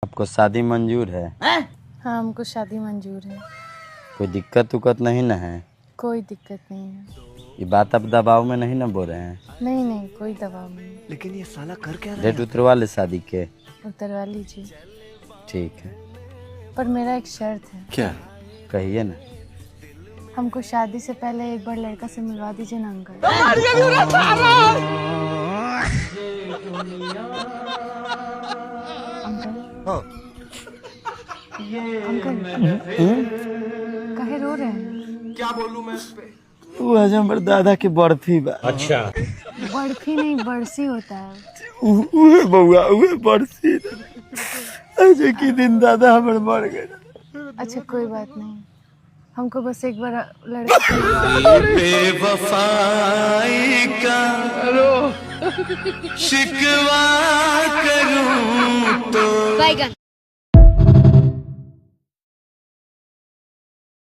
आपको शादी मंजूर है? हाँ, हमको शादी मंजूर है। कोई दिक्कत उक्कत नहीं ना है? कोई दिक्कत नहीं है। ये बात आप दबाव में नहीं ना बोल रहे हैं? नहीं नहीं, कोई दबाव नहीं। लेकिन ये साला कर क्या रहा डेट उतरवा ले शादी के। उतरवा लीजिए, ठीक है। पर मेरा एक शर्त है। क्या? कहिए ना। हमको शादी से पहले एक बार लड़का से मिलवा दीजिए ना अंकल। अंकल काहे रो रहे हैं? क्या बोलूं मैं इस पे? वो आज हमारे दादा के बर्फी बा। अच्छा। बर्फी नहीं, बरसी होता है। उहे बउआ उहे बरसी। आज के दिन दादा हमारे मर गए। अच्छा कोई बात नहीं, हमको बस एक बार लड़का से बेवफाई का शिकवा करूं तो